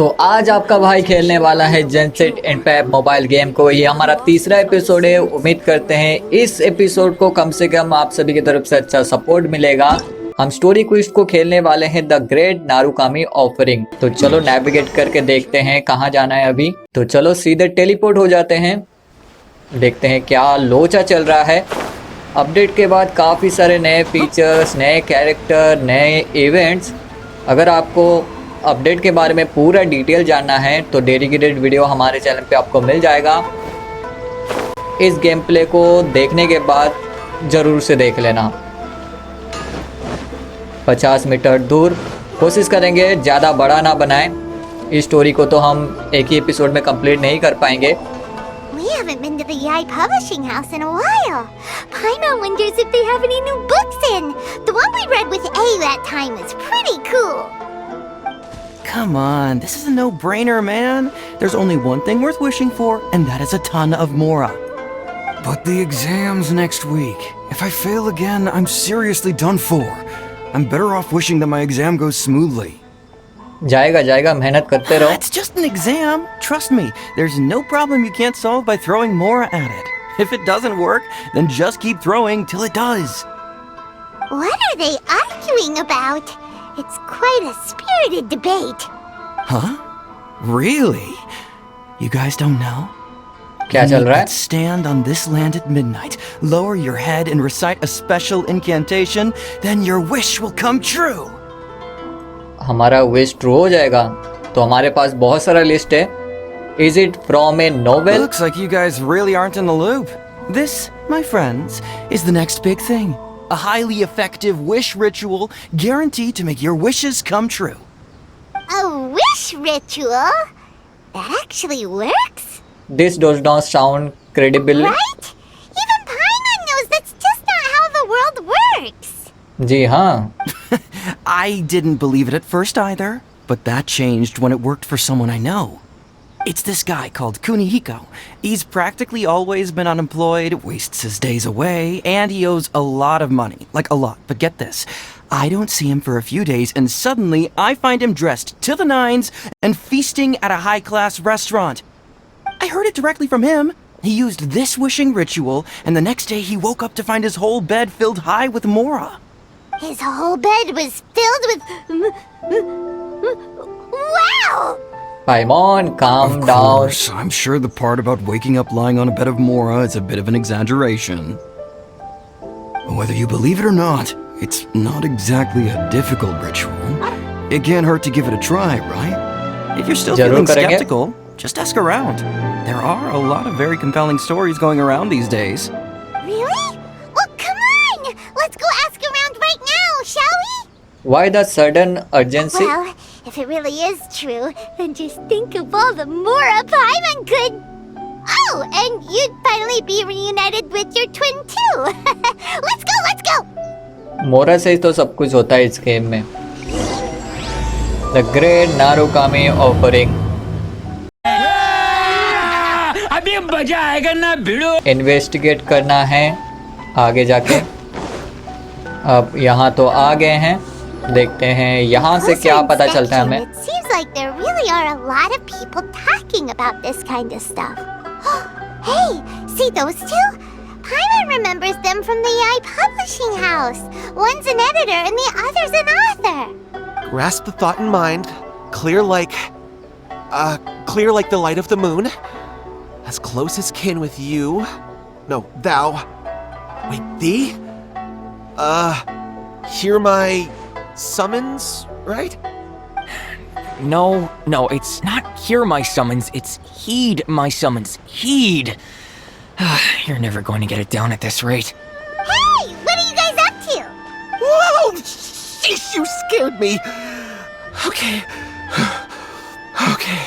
तो आज आपका भाई खेलने वाला है जेनसेट इम्पैक्ट मोबाइल गेम को। ये हमारा तीसरा एपिसोड है। उम्मीद करते हैं इस एपिसोड को कम से कम आप सभी की तरफ से अच्छा सपोर्ट मिलेगा। हम स्टोरी क्विस्ट को खेलने वाले हैं द ग्रेट नारुकामी ऑफरिंग। तो चलो नेविगेट करके देखते हैं कहाँ जाना है अभी। तो चलो सीधे टेलीपोर्ट हो जाते हैं, देखते हैं क्या लोचा चल रहा है। अपडेट के बाद काफ़ी सारे नए फीचर्स, नए कैरेक्टर, नए इवेंट्स। अगर आपको अपडेट के बारे में पूरा डिटेल जानना है तो डेडिकेटेड वीडियो हमारे चैनल पे आपको मिल जाएगा। इस गेम प्ले को देखने के बाद ज़रूर से देख लेना। 50 मीटर दूर कोशिश करेंगे ज़्यादा बड़ा ना बनाएं। इस स्टोरी को तो हम एक ही एपिसोड में कंप्लीट नहीं कर पाएंगे। We haven't been to the Yai Publishing House in a while. Paimon wonders if they have any new books in. The one we read with A that time was pretty cool. Come on, this is a no-brainer, man. There's only one thing worth wishing for, and that is a ton of Mora. But the exam's next week. If I fail again, I'm seriously done for. I'm better off wishing that my exam goes smoothly. जाएगा मेहनत करते रहो। It's just an exam. Trust me, there's no problem you can't solve by throwing Mora at it. If it doesn't work, then just keep throwing till it does. What are they arguing about? It's quite a spirited debate. Huh? Really? You guys don't know? क्या चल रहा है? Let's stand on this land at midnight, lower your head and recite a special incantation, then your wish will come true. हमारा wish true हो जाएगा। तो हमारे पास बहुत सारा लिस्ट है। Is it from a novel? Looks like you guys really aren't in the loop. This, my friends, is the next big thing. A highly effective wish ritual guaranteed to make your wishes come true. A wish ritual? That actually works? This does not sound credible. Right? Even Paimon knows that's just not how the world works. जी हाँ। I didn't believe it at first either, but that changed when it worked for someone I know. It's this guy called Kunihiko. He's practically always been unemployed, wastes his days away, and he owes a lot of money. Like a lot. But get this. I don't see him for a few days, and suddenly I find him dressed to the nines and feasting at a high-class restaurant. I heard it directly from him. He used this wishing ritual, and the next day he woke up to find his whole bed filled high with Mora. His whole bed was filled with... Wow! Paimon, calm Of down. course, I'm sure the part about waking up lying on a bed of Mora is a bit of an exaggeration. Whether you believe it or not, it's not exactly a difficult ritual. It can't hurt to give it a try, right? If you're still जरूर feeling करेंगे। skeptical, just ask around. There are a lot of very compelling stories going around these days. Really? Well, come on! Let's go ask around right now, shall we? Why the sudden urgency? Well, if it really is true, then just think of all the Mora Paimon could... Oh, and you'd finally be reunited with your twin too! Let's go, let's go! मोरा से ही तो सब कुछ होता है इस game में। The great Narukami offering. अभी मजा आएगा ना भिड़ो। इन्वेस्टिगेट करना है आगे जाके। अब यहाँ तो आ गए हैं, देखते हैं यहाँ से क्या पता चलता है हमें। It seems like there really are a lot of people talking about this kind of stuff. Hey, see those two? Paimon remembers them from the Yai Publishing House. One's an editor and the other's an author. Grasp the thought in mind. Clear like the light of the moon. As close as kin with you. No, thou. Wait, thee? Hear my summons, right? No, it's not hear my summons, it's heed my summons. Heed. You're never going to get it down at this rate. Hey, what are you guys up to? Whoa! Sheesh, you scared me. Okay. Okay.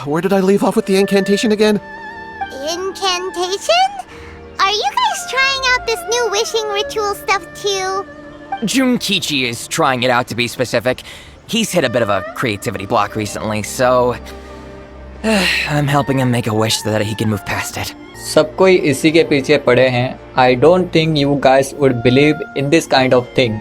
Where did I leave off with the incantation again? Incantation? Are you guys trying out this new wishing ritual stuff too? Junkichi is trying it out, to be specific. He's hit a bit of a creativity block recently, so I'm helping him make a wish so that he can move past it. सब कोई इसी के पीछे पड़े हैं। I don't think you guys would believe in this kind of thing.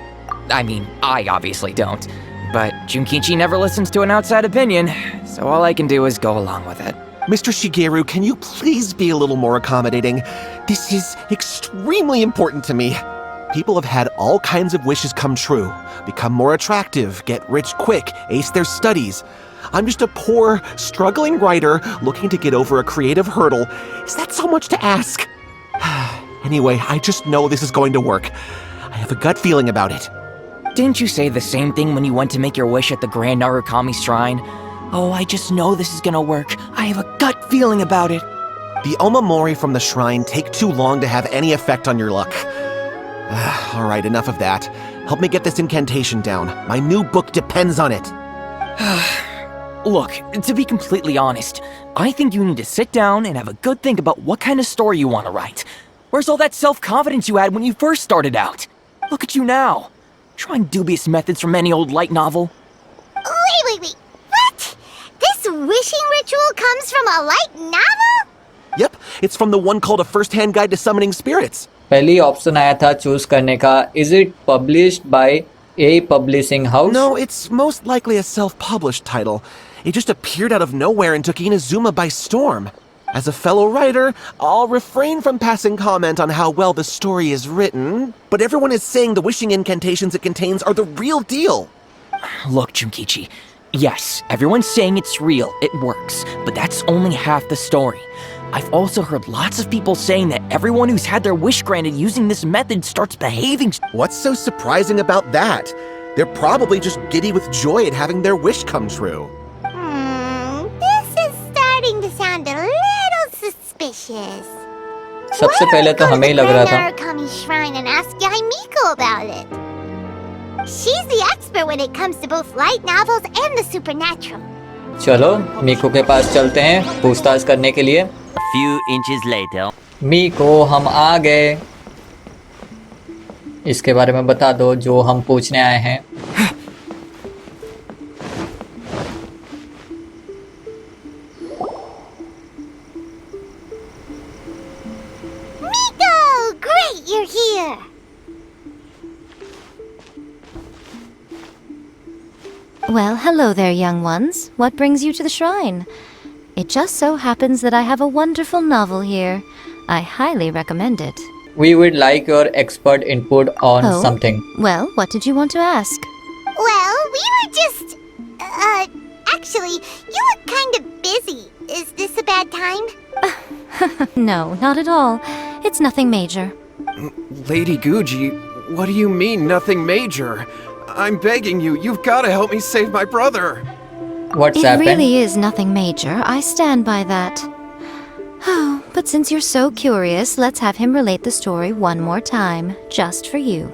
I mean, I obviously don't. but Junkichi never listens to an outside opinion, so all I can do is go along with it. Mr. Shigeru, can you please be a little more accommodating? This is extremely important to me. People have had all kinds of wishes come true. Become more attractive, get rich quick, ace their studies. I'm just a poor, struggling writer looking to get over a creative hurdle. Is that so much to ask? Anyway, I just know this is going to work. I have a gut feeling about it. Didn't you say the same thing when you went to make your wish at the Grand Narukami Shrine? Oh, I just know this is gonna work. I have a gut feeling about it. The Omamori from the shrine take too long to have any effect on your luck. All right, enough of that. Help me get this incantation down. My new book depends on it. Look, to be completely honest, I think you need to sit down and have a good think about what kind of story you want to write. Where's all that self-confidence you had when you first started out? Look at you now, trying dubious methods from any old light novel. Wait. What? This wishing ritual comes from a light novel? Yep, it's from the one called A First-Hand Guide to Summoning Spirits. पहली option आया था choose करने का, is it published by A publishing house? No, it's most likely a self-published title. It just appeared out of nowhere and took Inazuma by storm. As a fellow writer, I'll refrain from passing comment on how well the story is written, but everyone is saying the wishing incantations it contains are the real deal. Look, Junkichi, yes, everyone's saying it's real, it works, but that's only half the story. I've also heard lots of people saying that everyone who's had their wish granted using this method starts behaving. What's so surprising about that? They're probably just giddy with joy at having their wish come true. This is starting to sound a little suspicious. सबसे पहले तो हमें ही लग रहा था. Narukami Shrine and ask Yae Miko about it. She's the expert when it comes to both light novels and the supernatural. चलो मीको के पास चलते हैं पूछताछ करने के लिए. A few inches later. मीको, हम आ गए. इसके बारे में बता दो जो हम पूछने आए हैं. Miko! Great, you're here! Well, hello there, young ones. What brings you to the shrine? It just so happens that I have a wonderful novel here. I highly recommend it. We would like your expert input on something. Well, what did you want to ask? Well, we were just... actually, you look kind of busy. Is this a bad time? No, not at all. It's nothing major. Lady Guji, what do you mean, nothing major? I'm begging you, you've got to help me save my brother. What's It happened? really is nothing major. I stand by that. Oh, but since you're so curious, let's have him relate the story one more time, just for you.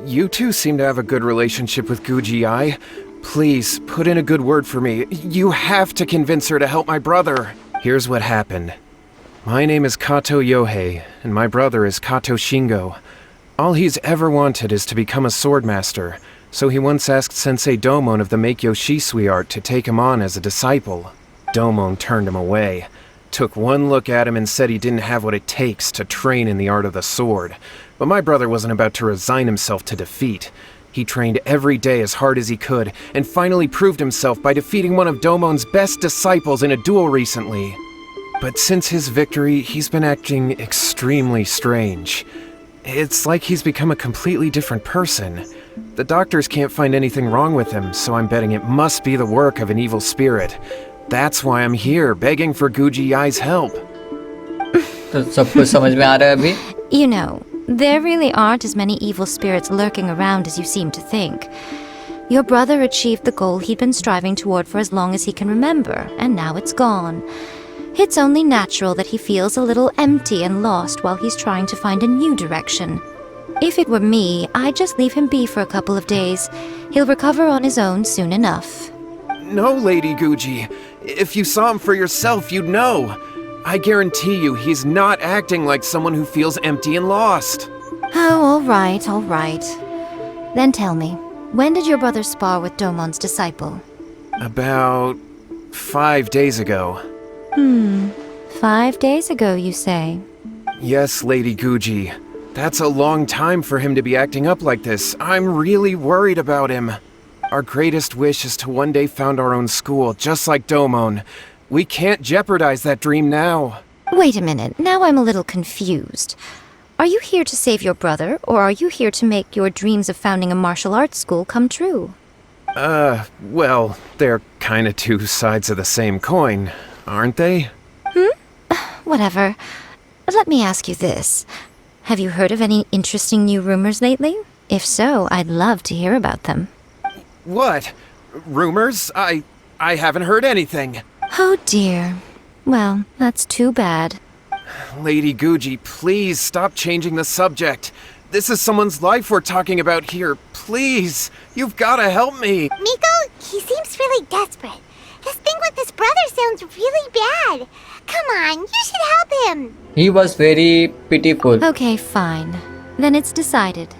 You two seem to have a good relationship with Guji-ai. Please, put in a good word for me. You have to convince her to help my brother. Here's what happened. My name is Kato Yohei, and my brother is Kato Shingo. All he's ever wanted is to become a swordmaster, so he once asked Sensei Domon of the Meikyo Shisui art to take him on as a disciple. Domon turned him away, took one look at him and said he didn't have what it takes to train in the art of the sword. But my brother wasn't about to resign himself to defeat. He trained every day as hard as he could, and finally proved himself by defeating one of Domon's best disciples in a duel recently. But since his victory, he's been acting extremely strange. It's like he's become a completely different person. The doctors can't find anything wrong with him, so I'm betting it must be the work of an evil spirit. That's why I'm here, begging for Guji-ai's help. तो सब कुछ समझ में आ रहा है अभी? You know, there really aren't as many evil spirits lurking around as you seem to think. Your brother achieved the goal he'd been striving toward for as long as he can remember, and now it's gone. It's only natural that he feels a little empty and lost while he's trying to find a new direction. If it were me, I'd just leave him be for a couple of days. He'll recover on his own soon enough. No, Lady Guji. If you saw him for yourself, you'd know. I guarantee you he's not acting like someone who feels empty and lost. Oh, all right. Then tell me, when did your brother spar with Domon's disciple? About 5 days ago. 5 days ago, you say? Yes, Lady Guji. That's a long time for him to be acting up like this. I'm really worried about him. Our greatest wish is to one day found our own school, just like Domon. We can't jeopardize that dream now. Wait a minute, now I'm a little confused. Are you here to save your brother, or are you here to make your dreams of founding a martial arts school come true? Well, they're kinda two sides of the same coin, aren't they? Whatever. Let me ask you this. Have you heard of any interesting new rumors lately? If so, I'd love to hear about them. What? Rumors? I haven't heard anything. Oh dear. Well, that's too bad. Lady Guji, please stop changing the subject. This is someone's life we're talking about here. Please, you've gotta help me. Miko, he seems really desperate. His thing with his brother sounds really bad. Come on, you should help him. He was very pitiful. Okay, fine. Then it's decided.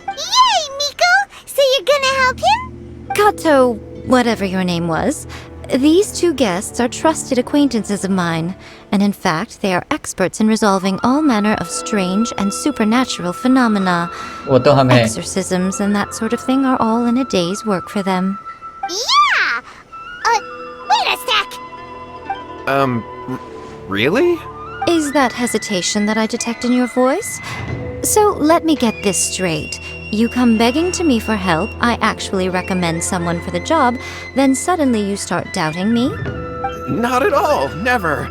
Yay, Miko! So you're gonna help him? Kato, whatever your name was, these two guests are trusted acquaintances of mine, and in fact, they are experts in resolving all manner of strange and supernatural phenomena. वो तो हम हैं. Exorcisms and that sort of thing are all in a day's work for them. Yeah! Wait a sec! Really? Is that hesitation that I detect in your voice? So let me get this straight. You come begging to me for help, I actually recommend someone for the job, then suddenly you start doubting me? Not at all, never.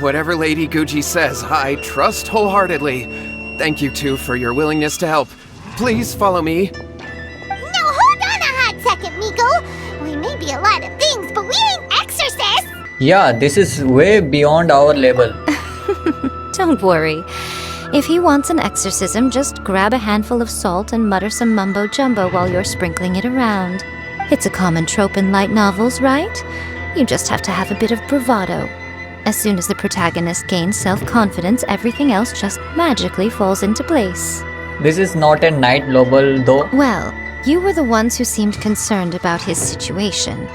Whatever Lady Guji says, I trust wholeheartedly. Thank you two for your willingness to help. Please follow me. No, hold on a hot second, Miko. We may be a lot of things, but we ain't exorcists! Yeah, this is way beyond our level. Don't worry. If he wants an exorcism, just grab a handful of salt and mutter some mumbo-jumbo while you're sprinkling it around. It's a common trope in light novels, right? You just have to have a bit of bravado. As soon as the protagonist gains self-confidence, everything else just magically falls into place. This is not a night novel though. Well, you were the ones who seemed concerned about his situation.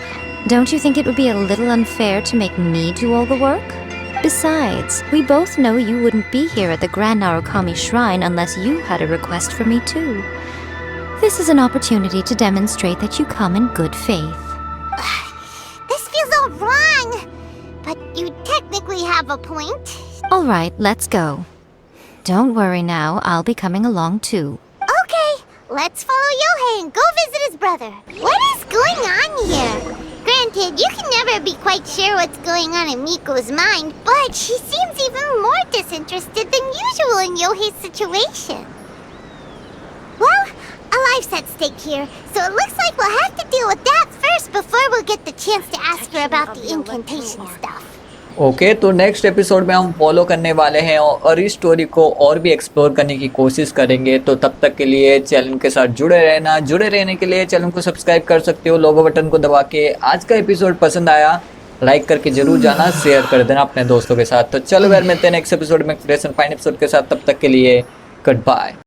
Don't you think it would be a little unfair to make me do all the work? Besides, we both know you wouldn't be here at the Grand Narukami Shrine unless you had a request for me too. This is an opportunity to demonstrate that you come in good faith. This feels all wrong! But you technically have a point. All right, let's go. Don't worry now, I'll be coming along too. Okay, let's follow Yohei and go visit his brother. What is going on here? Granted, you can never be quite sure what's going on in Miko's mind, but she seems even more disinterested than usual in Yohei's situation. Well, a life's at stake here, so it looks like we'll have to deal with that first before we'll get the chance to ask her about the incantation stuff. Okay तो next episode में हम follow करने वाले हैं और इस story को और भी एक्सप्लोर करने की कोशिश करेंगे। तो तब तक के लिए चैनल के साथ जुड़े रहने के लिए चैनल को सब्सक्राइब कर सकते हो लोगो बटन को दबा के। आज का एपिसोड पसंद आया लाइक करके जरूर जाना, शेयर कर देना अपने दोस्तों के साथ। तो चलो यार मिलते हैं नेक्स्ट एपिसोड में फाइन एपिसोड के साथ, तब तक के लिए गुड बाय।